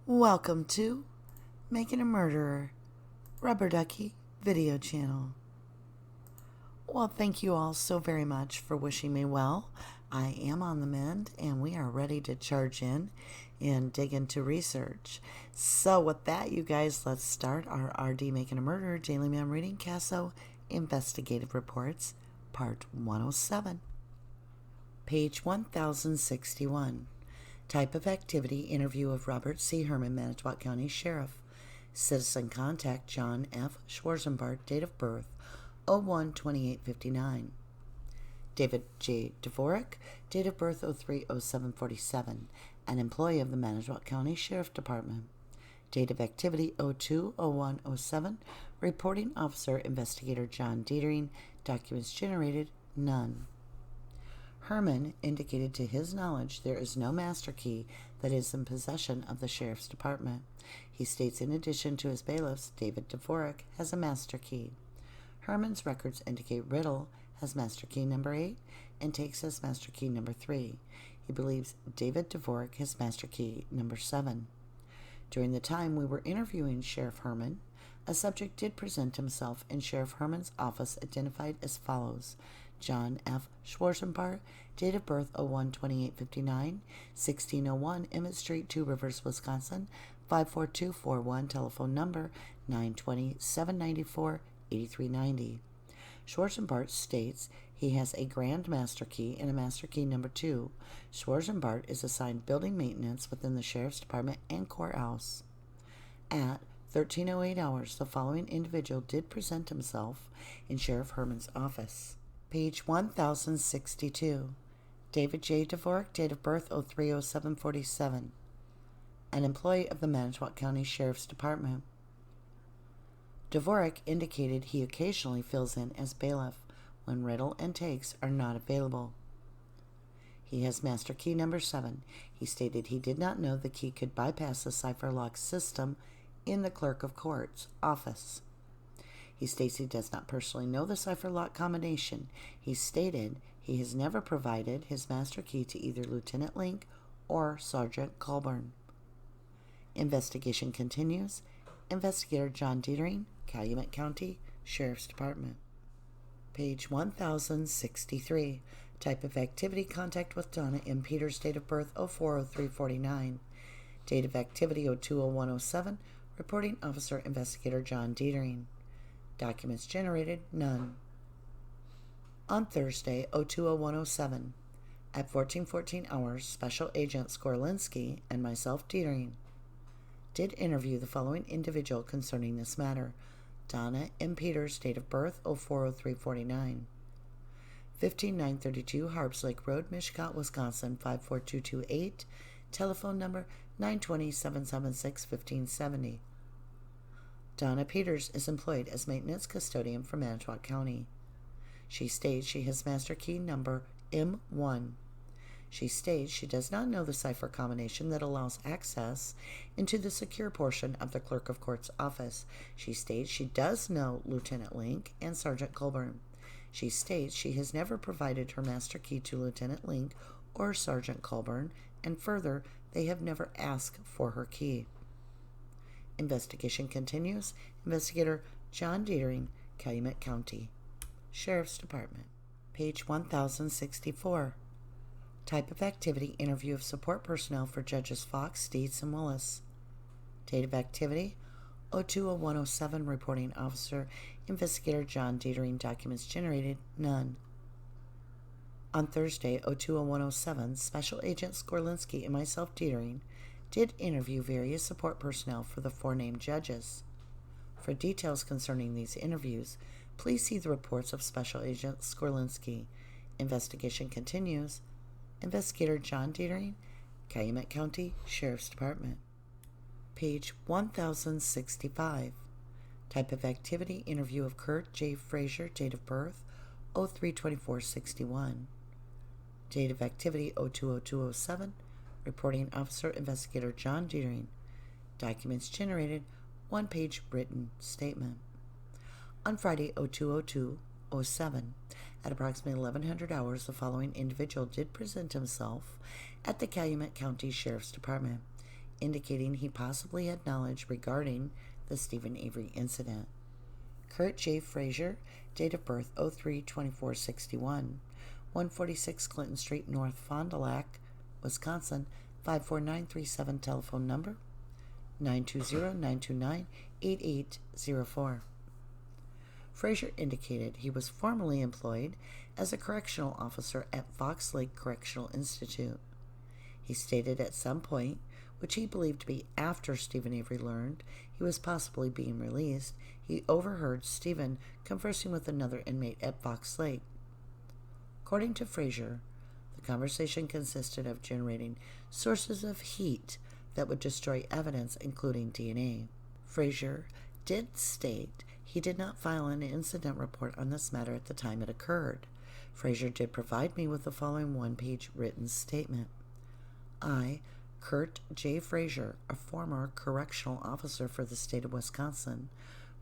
Welcome to Making a Murderer, Rubberducky video channel. Well, thank you all so very much for wishing me well. I am on the mend and we are ready to charge in and dig into research. So with that, you guys, let's start our RD Making a Murderer Daily MaM Reading CASO Investigative Reports, Part 107. Page 1061. Type of activity, interview of Robert C. Herman, Manitowoc County Sheriff. Citizen contact, John F. Schwarzenbart, date of birth, 01/28/59. David J. Dvorak, date of birth, 03/07/47, an employee of the Manitowoc County Sheriff Department. Date of activity, 02/01/07, reporting officer, investigator John Dietering, documents generated, none. Herman indicated to his knowledge there is no master key that is in possession of the Sheriff's Department. He states in addition to his bailiffs, David Dvorak has a master key. Herman's records indicate Riddle has master key number 8 and Takes has master key number 3. He believes David Dvorak has master key number 7. During the time we were interviewing Sheriff Herman, a subject did present himself in Sheriff Herman's office identified as follows: John F. Schwarzenbart, date of birth 01/28/59, 1601 Emmett Street, Two Rivers, Wisconsin, 54241, telephone number 920-794-8390. Schwarzenbart states he has a Grand Master Key and a Master Key number 2. Schwarzenbart is assigned building maintenance within the Sheriff's Department and courthouse. At 13:08 hours, the following individual did present himself in Sheriff Herman's office. Page 1062. David J. Dvorak, date of birth 03/07/47, an employee of the Manitowoc County Sheriff's Department. Dvorak indicated he occasionally fills in as bailiff when Riddle and Takes are not available. He has master key number 7. He stated he did not know the key could bypass the cipher lock system in the clerk of court's office. He states he does not personally know the cipher lock combination. He stated he has never provided his master key to either Lieutenant Link or Sergeant Colburn. Investigation continues. Investigator John Dietering, Calumet County Sheriff's Department. Page 1063. Type of activity, contact with Donna M. Peters, date of birth 04/03/49. Date of activity 02/01/07, reporting officer, investigator John Dietering. Documents generated, none. On Thursday, 02/01/07, at 14:14 hours, Special Agent Skorlinski and myself, Dietering, did interview the following individual concerning this matter: Donna M. Peters, date of birth 04/03/49, 15932 Harps Lake Road, Mishkot, Wisconsin 54228, telephone number 920-776-1570. Donna Peters is employed as maintenance custodian for Manitowoc County. She states she has master key number M1. She states she does not know the cipher combination that allows access into the secure portion of the clerk of court's office. She states she does know Lieutenant Link and Sergeant Colburn. She states she has never provided her master key to Lieutenant Link or Sergeant Colburn, and further, they have never asked for her key. Investigation continues. Investigator John Dietering, Calumet County Sheriff's Department. Page 1064. Type of activity, interview of support personnel for Judges Fox, Steeds, and Willis. Date of activity 02/01/07, reporting officer, investigator John Dietering, documents generated, none. On Thursday, 02/01/07, Special Agent Skorlinski and myself, Dietering, did interview various support personnel for the forenamed judges. For details concerning these interviews, please see the reports of Special Agent Skorlinski. Investigation continues. Investigator John Dietering, Calumet County Sheriff's Department. Page 1065. Type of activity, interview of Kurt J. Frazier, date of birth 03/24/61. Date of activity 02/02/07, reporting officer, investigator John Dietering. Documents generated, one-page written statement. On Friday, 02/02/07, at approximately 1100 hours, the following individual did present himself at the Calumet County Sheriff's Department. indicating he possibly had knowledge regarding the Steven Avery incident. Kurt J. Frazier, date of birth 03/24/61, 146 Clinton Street, North Fond du Lac, Wisconsin, 54937, telephone number 920-929-8804. Frazier indicated he was formerly employed as a correctional officer at Fox Lake Correctional Institute. He stated at some point, which he believed to be after Steven Avery learned he was possibly being released, he overheard Steven conversing with another inmate at Fox Lake. According to Frazier, the conversation consisted of generating sources of heat that would destroy evidence, including DNA. Frazier did state he did not file an incident report on this matter at the time it occurred. Frazier did provide me with the following one-page written statement. I, Kurt J. Frazier, a former correctional officer for the state of Wisconsin,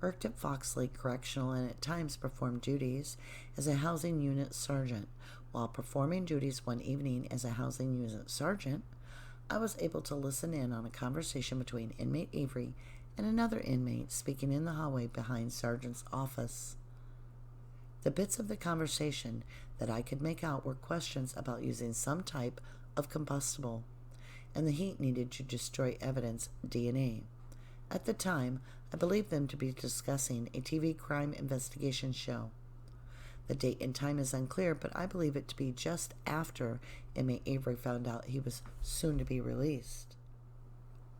worked at Fox Lake Correctional and at times performed duties as a housing unit sergeant. While performing duties one evening as a housing unit sergeant, I was able to listen in on a conversation between inmate Avery and another inmate speaking in the hallway behind Sergeant's office. The bits of the conversation that I could make out were questions about using some type of combustible and the heat needed to destroy evidence, DNA. At the time, I believed them to be discussing a TV crime investigation show. The date and time is unclear, but I believe it to be just after inmate Avery found out he was soon to be released.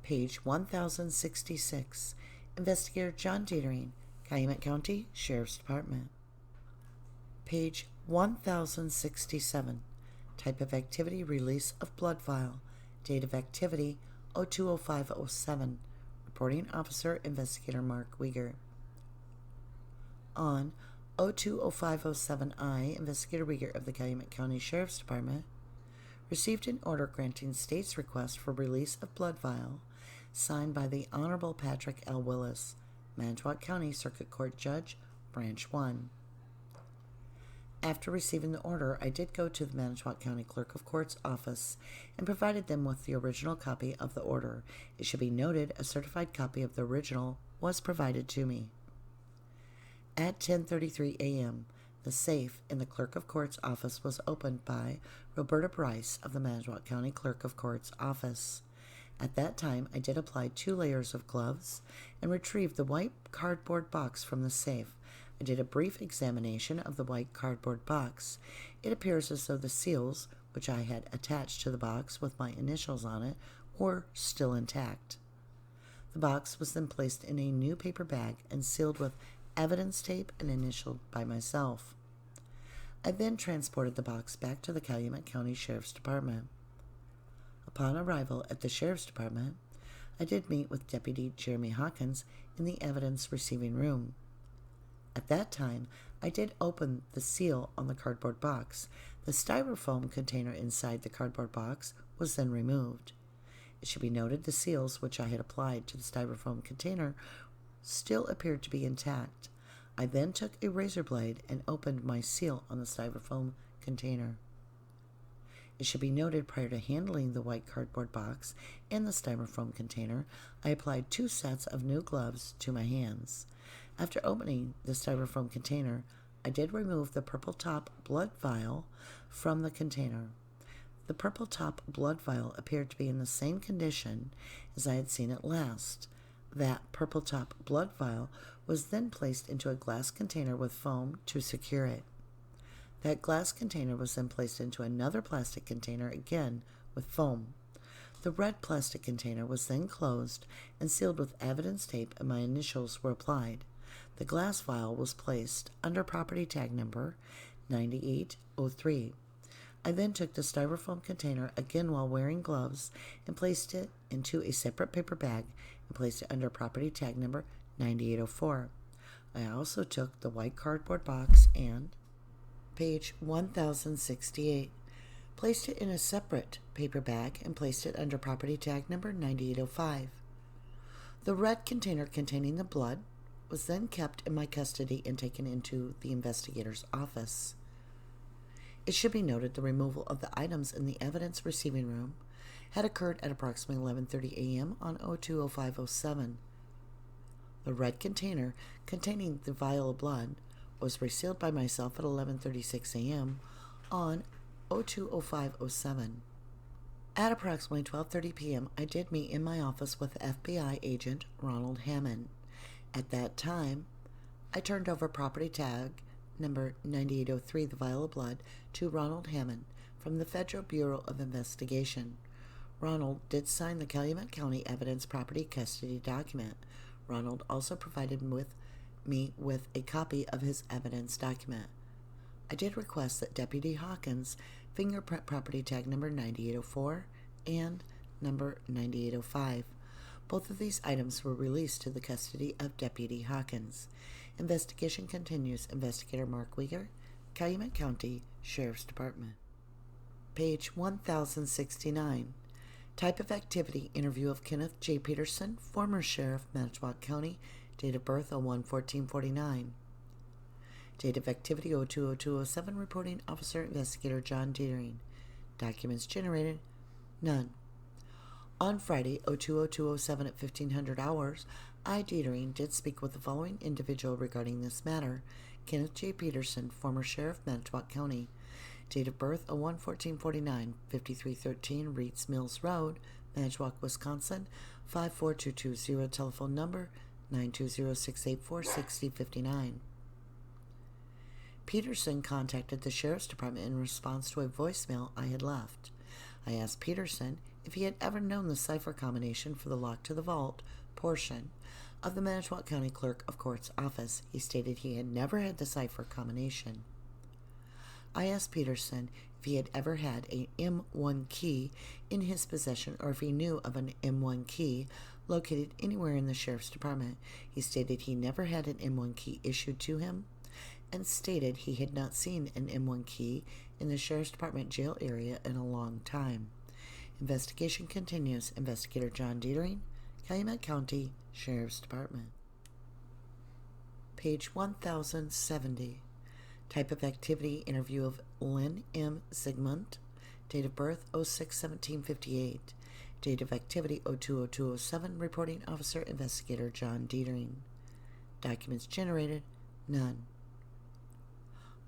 Page 1066. Investigator John Dietering, Calumet County Sheriff's Department. Page 1067. Type of activity, release of blood vial. Date of activity, 02/05/07. Reporting Officer, Investigator Mark Weger. On 02/05/07, I, Investigator Weger of the Calumet County Sheriff's Department, received an order granting state's request for release of blood vial, signed by the Honorable Patrick L. Willis, Manitowoc County Circuit Court Judge, Branch 1. After receiving the order, I did go to the Manitowoc County Clerk of Court's office and provided them with the original copy of the order. It should be noted a certified copy of the original was provided to me. At 10:33 a.m., the safe in the Clerk of Court's office was opened by Roberta Bryce of the Manitowoc County Clerk of Court's office. At that time, I did apply 2 layers of gloves and retrieved the white cardboard box from the safe. I did a brief examination of the white cardboard box. It appears as though the seals, which I had attached to the box with my initials on it, were still intact. The box was then placed in a new paper bag and sealed with evidence tape and initialed by myself. I then transported the box back to the Calumet County Sheriff's Department. Upon arrival at the Sheriff's Department, I did meet with Deputy Jeremy Hawkins in the evidence receiving room. At that time, I did open the seal on the cardboard box. The styrofoam container inside the cardboard box was then removed. It should be noted the seals which I had applied to the styrofoam container still appeared to be intact. I then took a razor blade and opened my seal on the styrofoam container. It should be noted prior to handling the white cardboard box and the styrofoam container, I applied 2 sets of new gloves to my hands. After opening the styrofoam container, I did remove the purple top blood vial from the container. The purple top blood vial appeared to be in the same condition as I had seen it last. That purple top blood vial was then placed into a glass container with foam to secure it. That glass container was then placed into another plastic container again with foam. The red plastic container was then closed and sealed with evidence tape, and my initials were applied. The glass vial was placed under property tag number 9803. I then took the styrofoam container, again while wearing gloves, and placed it into a separate paper bag and placed it under property tag number 9804. I also took the white cardboard box and, page 1068, placed it in a separate paper bag and placed it under property tag number 9805. The red container containing the blood was then kept in my custody and taken into the investigator's office. It should be noted the removal of the items in the evidence receiving room had occurred at approximately 11:30 a.m. on 02/05/07. The red container containing the vial of blood was resealed by myself at 11:36 a.m. on 02/05/07. At approximately 12:30 p.m., I did meet in my office with FBI agent Ronald Hammond. At that time, I turned over property tag number 9803, the vial of blood, to Ronald Hammond from the Federal Bureau of Investigation. Ronald did sign the Calumet County Evidence Property Custody document. Ronald also provided me with a copy of his evidence document. I did request that Deputy Hawkins fingerprint property tag number 9804 and number 9805. Both of these items were released to the custody of Deputy Hawkins. Investigation continues. Investigator Mark Weger, Calumet County Sheriff's Department. Page 1069. Type of activity, interview of Kenneth J. Peterson, former sheriff, Manitowoc County, date of birth 01/14/49. Date of activity 02/02/07, reporting officer, investigator John Dietering. Documents generated, none. On Friday 02/02/07 at 1500 hours, I, Dietering, did speak with the following individual regarding this matter: Kenneth J. Peterson, former sheriff, Manitowoc County. Date of birth 01/14/49, 5313 Reeds Mills Road, Manitowoc, Wisconsin 54220. Telephone number 920-684-6059. Peterson contacted the Sheriff's Department in response to a voicemail I had left. I asked Peterson if he had ever known the cipher combination for the lock to the vault portion of the Manitowoc County Clerk of Court's office. He stated he had never had the cipher combination. I asked Peterson if he had ever had an M1 key in his possession or if he knew of an M1 key located anywhere in the Sheriff's Department. He stated he never had an M1 key issued to him and stated he had not seen an M1 key in the Sheriff's Department jail area in a long time. Investigation continues. Investigator John Dietering, Calumet County Sheriff's Department. Page 1070. Type of activity, interview of Lynn M. Zygmunt, date of birth 06/17/58. Date of activity 02/02/07, reporting officer, investigator John Dietering. Documents generated, none.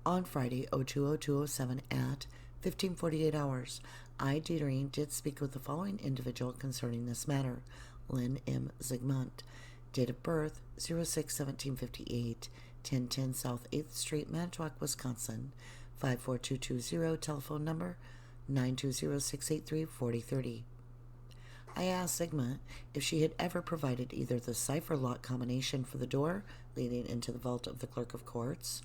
On Friday 02/02/07 at 15:48 hours, I, Dietering, did speak with the following individual concerning this matter: Lynn M. Zygmunt. Date of birth 06/17/58, 1010 South 8th Street, Manitowoc, Wisconsin 54220. Telephone number 920-683-4030. I asked Zygmunt if she had ever provided either the cipher lock combination for the door leading into the vault of the Clerk of Courts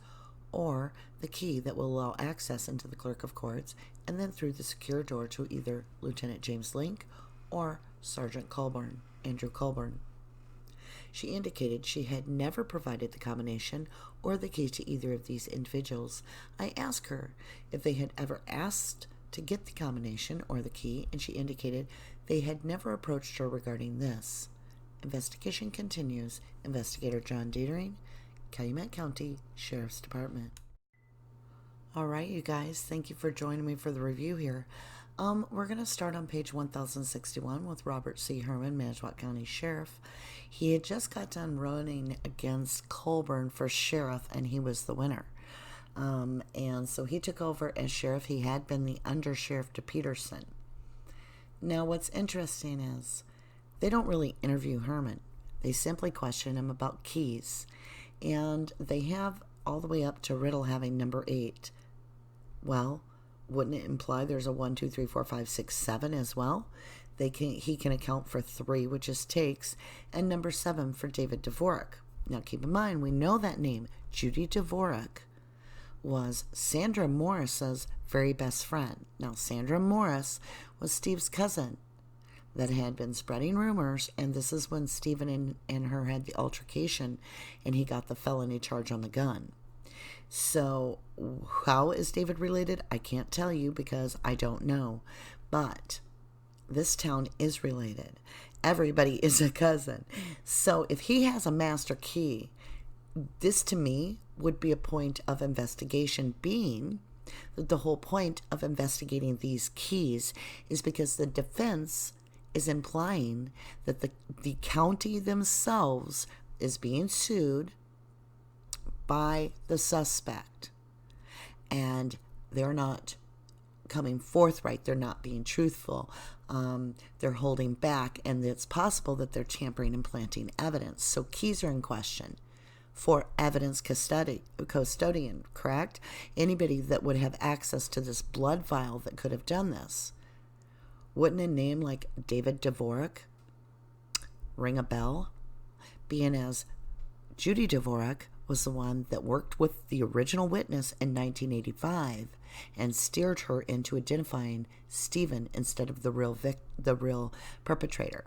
or the key that will allow access into the Clerk of Courts and then through the secure door to either Lieutenant James Link or Sergeant Colburn, Andrew Colburn. She indicated she had never provided the combination or the key to either of these individuals. I asked her if they had ever asked to get the combination or the key, and she indicated they had never approached her regarding this. Investigation continues. Investigator John Dietering, Calumet County Sheriff's Department. All right, you guys, thank you for joining me for the review here. We're going to start on page 1061 with Robert C. Herman, Manitowoc County Sheriff. He had just got done running against Colburn for sheriff, and he was the winner. And so he took over as sheriff. He had been the undersheriff to Peterson. Now, what's interesting is they don't really interview Herman. They simply question him about keys. And they have all the way up to Riddle having number 8. Well, wouldn't it imply there's a 1, 2, 3, 4, 5, 6, 7 as well? He can account for 3, which is takes, and number 7 for David Dvorak. Now keep in mind, we know that name. Judy Dvorak was Sandra Morris's very best friend. Now Sandra Morris was Steve's cousin that had been spreading rumors, and this is when Steven and her had the altercation, and he got the felony charge on the gun. So how is David related? I can't tell you because I don't know. But this town is related. Everybody is a cousin. So if he has a master key, this to me would be a point of investigation, being The whole point of investigating these keys is because the defense is implying that the county themselves is being sued by the suspect, and they're not coming forthright. They're not being truthful. They're holding back, and it's possible that they're tampering and planting evidence. So keys are in question for evidence custodian, correct? Anybody that would have access to this blood vial that could have done this. Wouldn't a name like David Dvorak ring a bell? Being as Judy Dvorak was the one that worked with the original witness in 1985 and steered her into identifying Steven instead of the real perpetrator.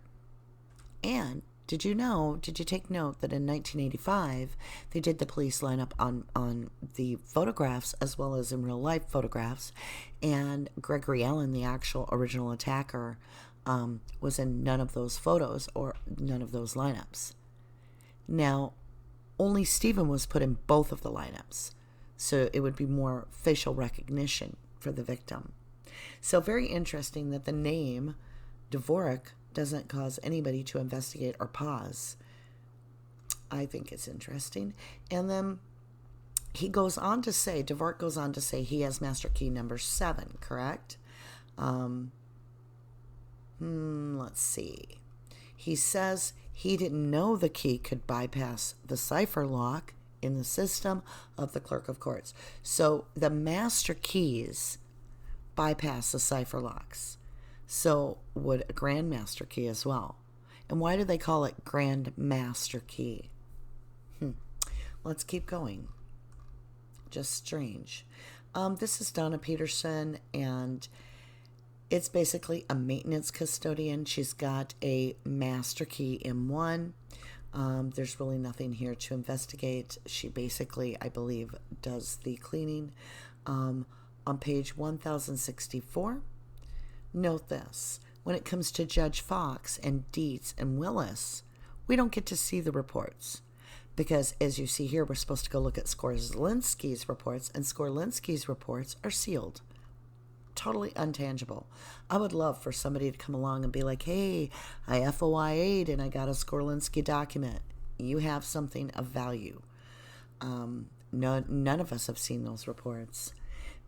And did you take note that in 1985 they did the police lineup on the photographs as well as in real life photographs, and Gregory Allen, the actual original attacker, was in none of those photos or none of those lineups. Now, only Steven was put in both of the lineups, so it would be more facial recognition for the victim. So very interesting that the name Dvorak doesn't cause anybody to investigate or pause. I think it's interesting. And then Dvorak goes on to say he has master key number 7, correct? Let's see. He says he didn't know the key could bypass the cipher lock in the system of the clerk of courts. So the master keys bypass the cipher locks. So would a grand master key as well. And why do they call it grand master key? Let's keep going. Just strange. This is Donna Peterson, and it's basically a maintenance custodian. She's got a master key M1. There's really nothing here to investigate. She basically, I believe, does the cleaning. On page 1064, note this. When it comes to Judge Fox and Dietz and Willis, we don't get to see the reports. Because, as you see here, we're supposed to go look at Skorlinski's reports, and Skorlinski's reports are sealed. Totally untangible. I would love for somebody to come along and be like, hey, I FOIA'd and I got a Skorlinski document. You have something of value. None of us have seen those reports.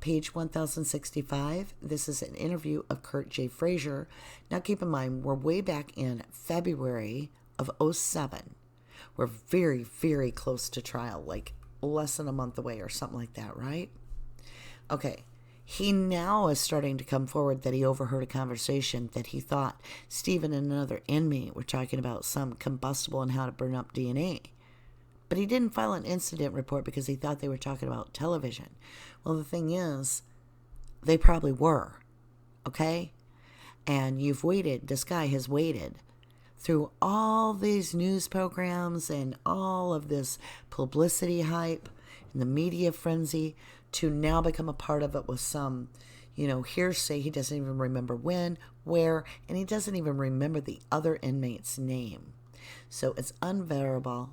Page 1065, this is an interview of Kurt J. Frazier. Now keep in mind, we're way back in February of 2007. We're very, very close to trial, like less than a month away or something like that, right? Okay. He now is starting to come forward that he overheard a conversation that he thought Steven and another inmate were talking about some combustible and how to burn up DNA. But he didn't file an incident report because he thought they were talking about television. Well, the thing is, they probably were, okay? And this guy has waited through all these news programs and all of this publicity hype and the media frenzy to now become a part of it with some, hearsay. He doesn't even remember when, where, and he doesn't even remember the other inmate's name. So it's unverifiable,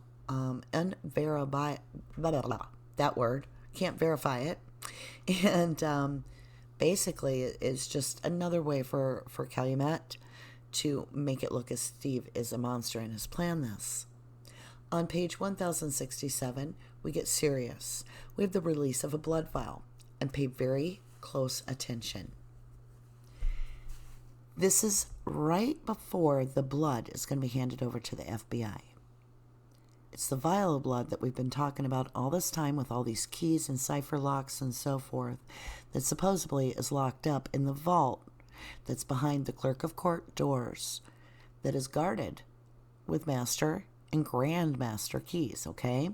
that word, can't verify it. And basically it's just another way for Calumet to make it look as Steve is a monster and has planned this. On page 1067, we get serious. We have the release of a blood vial, and pay very close attention. This is right before the blood is going to be handed over to the FBI. It's the vial of blood that we've been talking about all this time with all these keys and cipher locks and so forth that supposedly is locked up in the vault that's behind the clerk of court doors that is guarded with master and grand master keys, okay?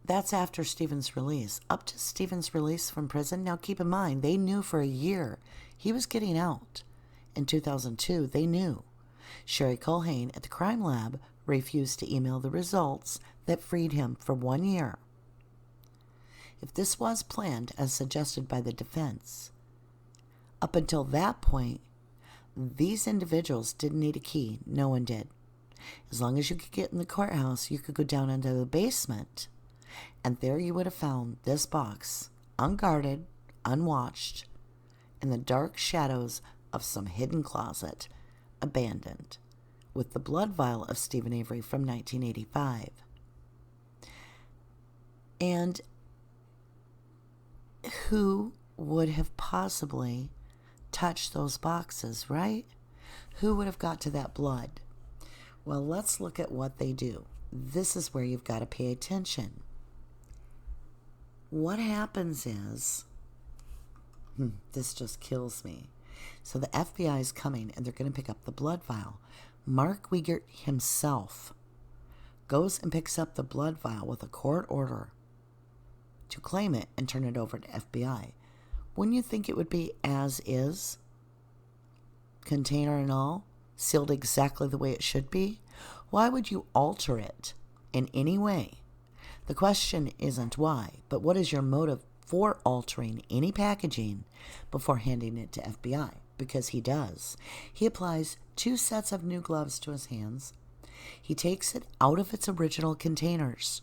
That's after Steven's release. Up to Steven's release from prison, now keep in mind, they knew for a year he was getting out. In 2002, they knew. Sherry Culhane at the crime lab refused to email the results that freed him for 1 year. If this was planned as suggested by the defense, up until that point, these individuals didn't need a key. No one did. As long as you could get in the courthouse, you could go down into the basement, and there you would have found this box unguarded, unwatched, in the dark shadows of some hidden closet, abandoned, with the blood vial of Steven Avery from 1985. And who would have possibly touched those boxes, right? Who would have got to that blood? Well, let's look at what they do. This is where you've got to pay attention. What happens is, this just kills me. So the FBI is coming and they're going to pick up the blood vial. Mark Wiegert himself goes and picks up the blood vial with a court order to claim it and turn it over to FBI. Wouldn't you think it would be as is? Container and all, sealed exactly the way it should be? Why would you alter it in any way? The question isn't why, but what is your motive for altering any packaging before handing it to FBI? Because he does. He applies 2 sets of new gloves to his hands. He takes it out of its original containers.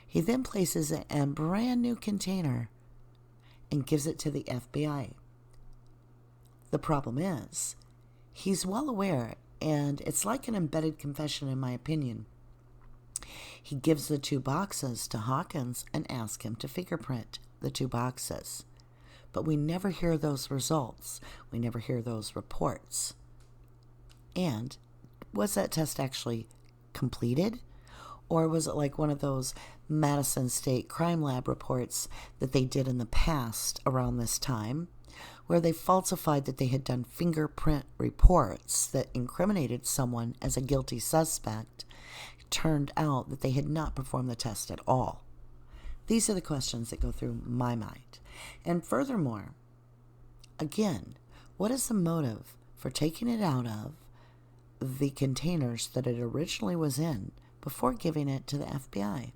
He then places it in a brand new container and gives it to the FBI. The problem is, he's well aware, and it's like an embedded confession in my opinion. He gives the 2 boxes to Hawkins and asks him to fingerprint the 2 boxes. But we never hear those results. We never hear those reports. And was that test actually completed? Or was it like one of those Madison State Crime Lab reports that they did in the past around this time, where they falsified that they had done fingerprint reports that incriminated someone as a guilty suspect? It turned out that they had not performed the test at all. These are the questions that go through my mind. And furthermore, again, what is the motive for taking it out of the containers that it originally was in before giving it to the FBI?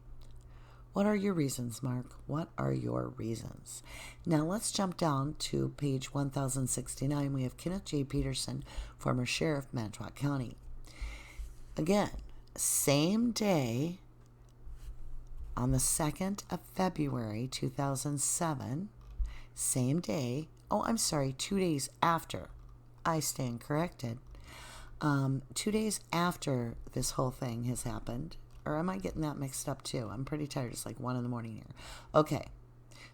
What are your reasons, Mark? What are your reasons? Now let's jump down to page 1069. We have Kenneth J. Peterson, former sheriff, Manitowoc County. Again, same day, on the 2nd of February, 2007, same day, 2 days after, I stand corrected, 2 days after this whole thing has happened, or am I getting that mixed up too? I'm pretty tired. It's like 1 a.m. here. Okay.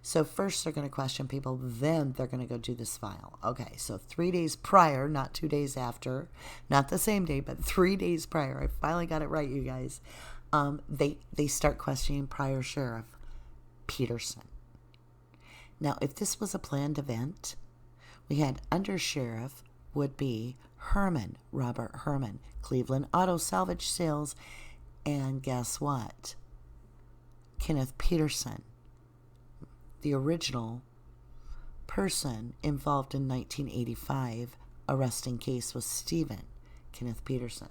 So first they're going to question people, then they're going to go do this file. Okay. So 3 days prior, not 2 days after, not the same day, but 3 days prior. I finally got it right, you guys. They start questioning prior sheriff Peterson. Now, if this was a planned event, we had under sheriff would be Herman, Robert Herman, Cleveland Auto Salvage Sales, and guess what? Kenneth Peterson, the original person involved in 1985 arresting case was Steven, Kenneth Peterson.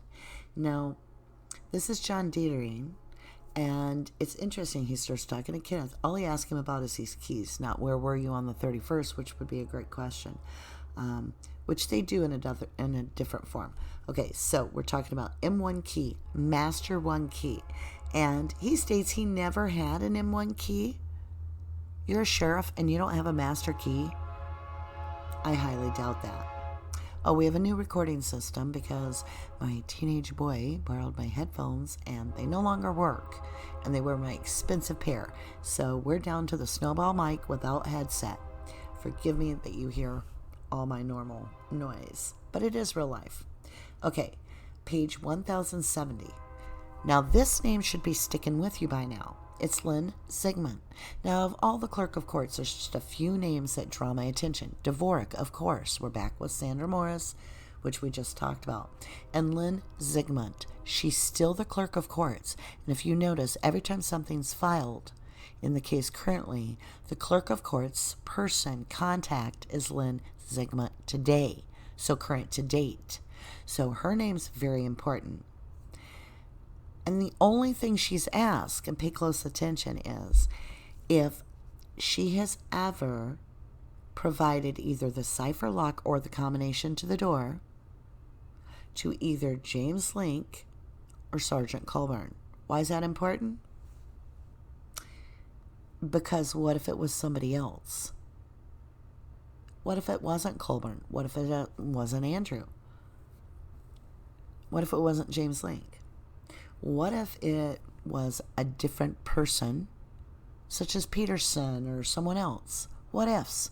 Now, this is John Dietering, and it's interesting. He starts talking to Kenneth. All he asks him about is these keys, not where were you on the 31st, which would be a great question, which they do in a different form. Okay, so we're talking about M1 key, Master 1 key, and he states he never had an M1 key. You're a sheriff and you don't have a master key? I highly doubt that. Oh, we have a new recording system because my teenage boy borrowed my headphones and they no longer work, and they were my expensive pair. So we're down to the snowball mic without headset. Forgive me that you hear all my normal noise, but it is real life. Okay, page 1070. Now this name should be sticking with you by now. It's Lynn Zygmunt. Now, of all the clerk of courts, there's just a few names that draw my attention. Dvorak, of course. We're back with Sandra Morris, which we just talked about. And Lynn Zygmunt. She's still the clerk of courts. And if you notice, every time something's filed in the case currently, the clerk of courts person contact is Lynn Zygmunt today. So current to date. So her name's very important. And the only thing she's asked, and pay close attention, is if she has ever provided either the cipher lock or the combination to the door to either James Link or Sergeant Colburn. Why is that important? Because what if it was somebody else? What if it wasn't Colburn? What if it wasn't Andrew? What if it wasn't James Link? What if it was a different person, such as Peterson or someone else? What ifs?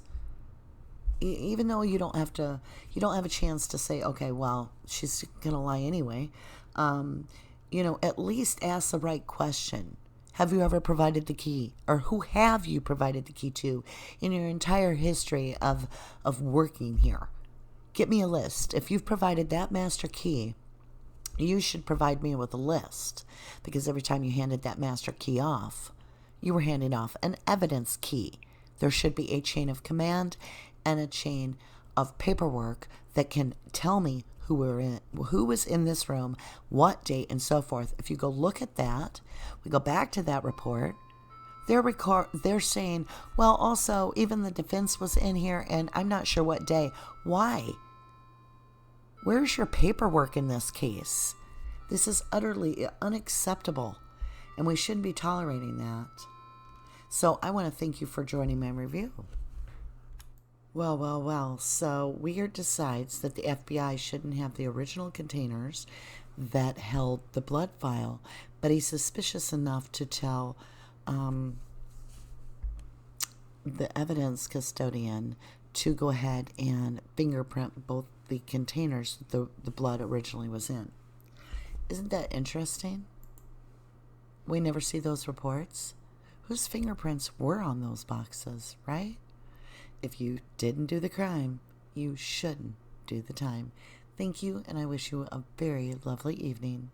Even though you don't have a chance to say, okay, well, she's gonna lie anyway. At least ask the right question. Have you ever provided the key? Or who have you provided the key to in your entire history of working here? Get me a list. If you've provided that master key, you should provide me with a list. Because every time you handed that master key off, you were handing off an evidence key. There should be a chain of command and a chain of paperwork that can tell me who was in this room, what date, and so forth. If you go look at that, we go back to that report, they're saying, well, also, even the defense was in here, and I'm not sure what day. Why? Where's your paperwork in this case? This is utterly unacceptable, and we shouldn't be tolerating that. So I want to thank you for joining my review. Well. So Weir decides that the FBI shouldn't have the original containers that held the blood vial, but he's suspicious enough to tell the evidence custodian to go ahead and fingerprint both the containers the blood originally was in. Isn't that interesting? We never see those reports. Whose fingerprints were on those boxes, right? If you didn't do the crime, you shouldn't do the time. Thank you, and I wish you a very lovely evening.